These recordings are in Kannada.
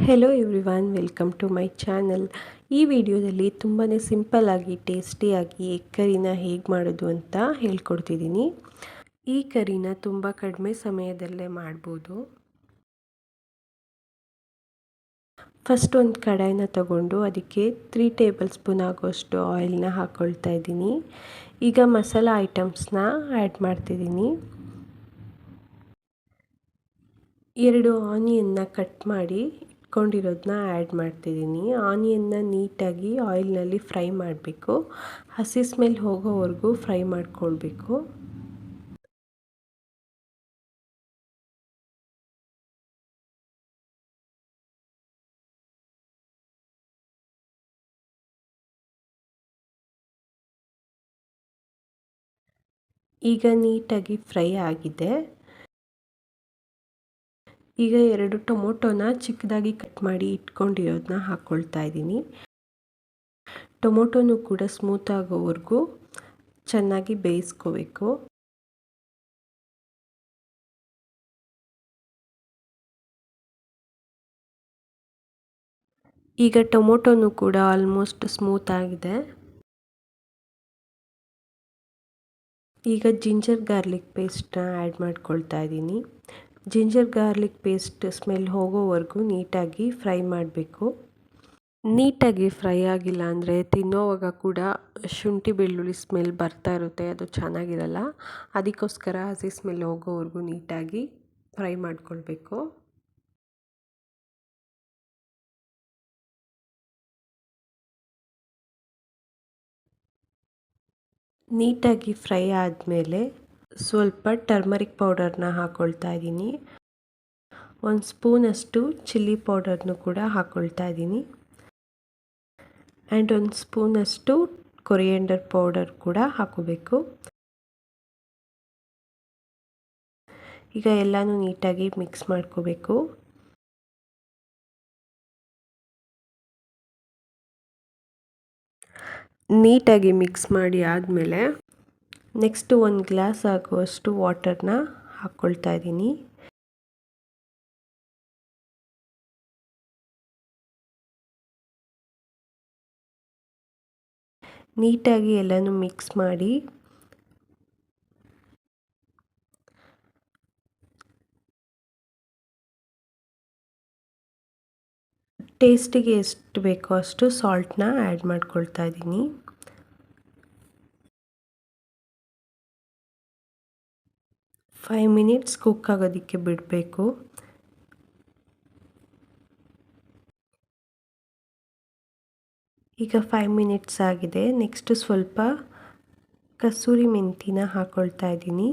Hello everyone, welcome to my channel. ಈ ವಿಡಿಯೋದಲ್ಲಿ ತುಂಬಾ ಸಿಂಪಲ್ಲಾಗಿ ಟೇಸ್ಟಿಯಾಗಿ ಎಗ್ ಕರಿನ ಹೇಗೆ ಮಾಡೋದು ಅಂತ ಹೇಳ್ಕೊಡ್ತಿದ್ದೀನಿ. ಈ ಕರಿನ ತುಂಬ ಕಡಿಮೆ ಸಮಯದಲ್ಲೇ ಮಾಡ್ಬೋದು. ಫಸ್ಟ್ ಒಂದು ಕಡಾಯಿನ ತಗೊಂಡು ಅದಕ್ಕೆ 3 ಟೇಬಲ್ ಸ್ಪೂನ್ ಆಗೋಷ್ಟು ಆಯಿಲ್ನ ಹಾಕ್ಕೊಳ್ತಾ ಇದ್ದೀನಿ. ಈಗ ಮಸಾಲ ಐಟಮ್ಸ್ನ ಆ್ಯಡ್ ಮಾಡ್ತಿದ್ದೀನಿ. 2 ಆನಿಯನ್ನ ಕಟ್ ಮಾಡಿ ಇಟ್ಕೊಂಡಿರೋದನ್ನ ಆ್ಯಡ್ ಮಾಡ್ತಿದ್ದೀನಿ. ಆನಿಯನ್ನ ನೀಟಾಗಿ ಆಯಿಲ್ನಲ್ಲಿ ಫ್ರೈ ಮಾಡಬೇಕು. ಹಸಿ ಸ್ಮೆಲ್ ಹೋಗೋವರೆಗೂ ಫ್ರೈ ಮಾಡ್ಕೊಳ್ಬೇಕು. ಈಗ ನೀಟಾಗಿ ಫ್ರೈ ಆಗಿದೆ. ಈಗ 2 ಟೊಮೊಟೊನ ಚಿಕ್ಕದಾಗಿ ಕಟ್ ಮಾಡಿ ಇಟ್ಕೊಂಡಿರೋದನ್ನ ಹಾಕ್ಕೊಳ್ತಾ ಇದ್ದೀನಿ. ಟೊಮೊಟೊನೂ ಕೂಡ ಸ್ಮೂತ್ ಆಗೋವರೆಗೂ ಚೆನ್ನಾಗಿ ಬೇಯಿಸ್ಕೋಬೇಕು. ಈಗ ಟೊಮೊಟೊನೂ ಕೂಡ ಆಲ್ಮೋಸ್ಟ್ ಸ್ಮೂತ್ ಆಗಿದೆ. ಈಗ ಜಿಂಜರ್ ಗಾರ್ಲಿಕ್ ಪೇಸ್ಟ್ನ ಆ್ಯಡ್ ಮಾಡ್ಕೊಳ್ತಾ ಇದ್ದೀನಿ. ಜಿಂಜರ್ ಗಾರ್ಲಿಕ್ ಪೇಸ್ಟ್ ಸ್ಮೆಲ್ ಹೋಗೋವರೆಗೂ ನೀಟಾಗಿ ಫ್ರೈ ಮಾಡಬೇಕು. ನೀಟಾಗಿ ಫ್ರೈ ಆಗಿಲ್ಲ ಅಂದರೆ ತಿನ್ನೋವಾಗ ಕೂಡ ಶುಂಠಿ ಬೆಳ್ಳುಳ್ಳಿ ಸ್ಮೆಲ್ ಬರ್ತಾ ಇರುತ್ತೆ, ಅದು ಚೆನ್ನಾಗಿರಲ್ಲ. ಅದಕ್ಕೋಸ್ಕರ ಹಸಿ ಸ್ಮೆಲ್ ಹೋಗೋವರೆಗೂ ನೀಟಾಗಿ ಫ್ರೈ ಮಾಡ್ಕೊಳ್ಬೇಕು. ನೀಟಾಗಿ ಫ್ರೈ ಆದಮೇಲೆ ಸ್ವಲ್ಪ ಟರ್ಮರಿಕ್ ಪೌಡರ್ನ ಹಾಕ್ಕೊಳ್ತಾ ಇದ್ದೀನಿ. 1 ಸ್ಪೂನಷ್ಟು ಚಿಲ್ಲಿ ಪೌಡರ್ನು ಕೂಡ ಹಾಕ್ಕೊಳ್ತಾ ಇದ್ದೀನಿ. ಆ್ಯಂಡ್ 1 ಸ್ಪೂನಷ್ಟು ಕೊರಿಯಂಡರ್ ಪೌಡರ್ ಕೂಡ ಹಾಕೋಬೇಕು. ಈಗ ಎಲ್ಲನೂ ನೀಟಾಗಿ ಮಿಕ್ಸ್ ಮಾಡ್ಕೋಬೇಕು. ನೀಟಾಗಿ ಮಿಕ್ಸ್ ಮಾಡಿ ಆದಮೇಲೆ ನೆಕ್ಸ್ಟು 1 ಗ್ಲಾಸ್ ಆಗುವಷ್ಟು ವಾಟರ್ನ ಹಾಕ್ಕೊಳ್ತಾ ಇದ್ದೀನಿ. ನೀಟಾಗಿ ಎಲ್ಲನೂ ಮಿಕ್ಸ್ ಮಾಡಿ ಟೇಸ್ಟಿಗೆ ಎಷ್ಟು ಬೇಕೋ ಅಷ್ಟು ಸಾಲ್ಟ್ನ ಆ್ಯಡ್ ಮಾಡ್ಕೊಳ್ತಾ ಇದ್ದೀನಿ. ಫೈವ್ ಮಿನಿಟ್ಸ್ ಕುಕ್ ಆಗೋದಕ್ಕೆ ಬಿಡಬೇಕು. ಈಗ 5 ಮಿನಿಟ್ಸ್ ಆಗಿದೆ. ನೆಕ್ಸ್ಟು ಸ್ವಲ್ಪ ಕಸೂರಿ ಮೆಂತಿನ ಹಾಕ್ಕೊಳ್ತಾ ಇದ್ದೀನಿ.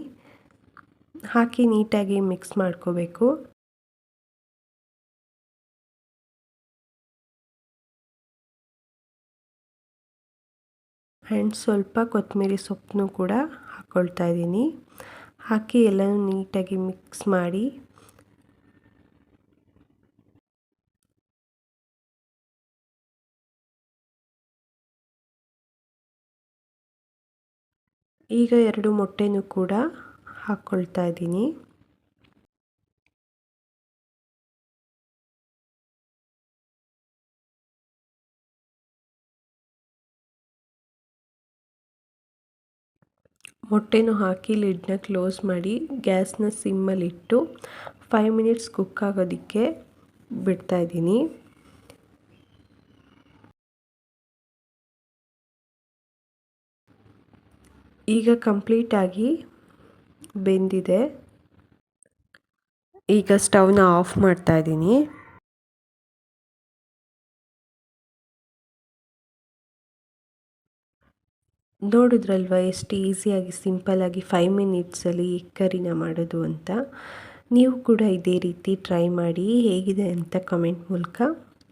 ಹಾಕಿ ನೀಟಾಗಿ ಮಿಕ್ಸ್ ಮಾಡ್ಕೋಬೇಕು. ಆ್ಯಂಡ್ ಸ್ವಲ್ಪ ಕೊತ್ತಂಬರಿ ಸೊಪ್ಪನ್ನು ಕೂಡ ಹಾಕ್ಕೊಳ್ತಾ ಇದ್ದೀನಿ. ಹಾಕಿ ಎಲ್ಲನೂ ನೀಟಾಗಿ ಮಿಕ್ಸ್ ಮಾಡಿ ಈಗ 2 ಮೊಟ್ಟೆನೂ ಕೂಡ ಹಾಕ್ಕೊಳ್ತಾ ಇದ್ದೀನಿ. ಮೊಟ್ಟೆನೂ ಹಾಕಿ ಲಿಡ್ನ ಕ್ಲೋಸ್ ಮಾಡಿ ಗ್ಯಾಸ್ನ ಸಿಮ್ಮಲ್ಲಿಟ್ಟು 5 ಮಿನಿಟ್ಸ್ ಕುಕ್ ಆಗೋದಕ್ಕೆ ಬಿಡ್ತಾ ಇದ್ದೀನಿ. ಈಗ ಕಂಪ್ಲೀಟಾಗಿ ಬೆಂದಿದೆ. ಈಗ ಸ್ಟವ್ನ ಆಫ್ ಮಾಡ್ತಾ ಇದ್ದೀನಿ. ನೋಡಿದ್ರಲ್ವ ಎಷ್ಟು ಈಸಿಯಾಗಿ ಸಿಂಪಲ್ಲಾಗಿ 5 ಮಿನಿಟ್ಸಲ್ಲಿ ಎಗ್ ಕರಿನ ಮಾಡೋದು ಅಂತ. ನೀವು ಕೂಡ ಇದೇ ರೀತಿ ಟ್ರೈ ಮಾಡಿ ಹೇಗಿದೆ ಅಂತ ಕಮೆಂಟ್ ಮೂಲಕ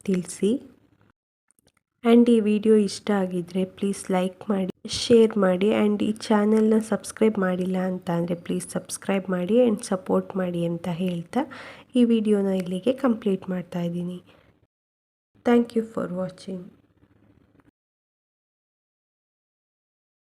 ತಿಳಿಸಿ. ಆ್ಯಂಡ್ ಈ ವಿಡಿಯೋ ಇಷ್ಟ ಆಗಿದ್ದರೆ ಪ್ಲೀಸ್ ಲೈಕ್ ಮಾಡಿ, ಶೇರ್ ಮಾಡಿ. ಆ್ಯಂಡ್ ಈ ಚಾನಲ್ನ ಸಬ್ಸ್ಕ್ರೈಬ್ ಮಾಡಿಲ್ಲ ಅಂತ ಅಂದರೆ ಪ್ಲೀಸ್ ಸಬ್ಸ್ಕ್ರೈಬ್ ಮಾಡಿ ಆ್ಯಂಡ್ ಸಪೋರ್ಟ್ ಮಾಡಿ ಅಂತ ಹೇಳ್ತಾ ಈ ವಿಡಿಯೋನ ಇಲ್ಲಿಗೆ ಕಂಪ್ಲೀಟ್ ಮಾಡ್ತಾ ಇದ್ದೀನಿ. Thank you for watching.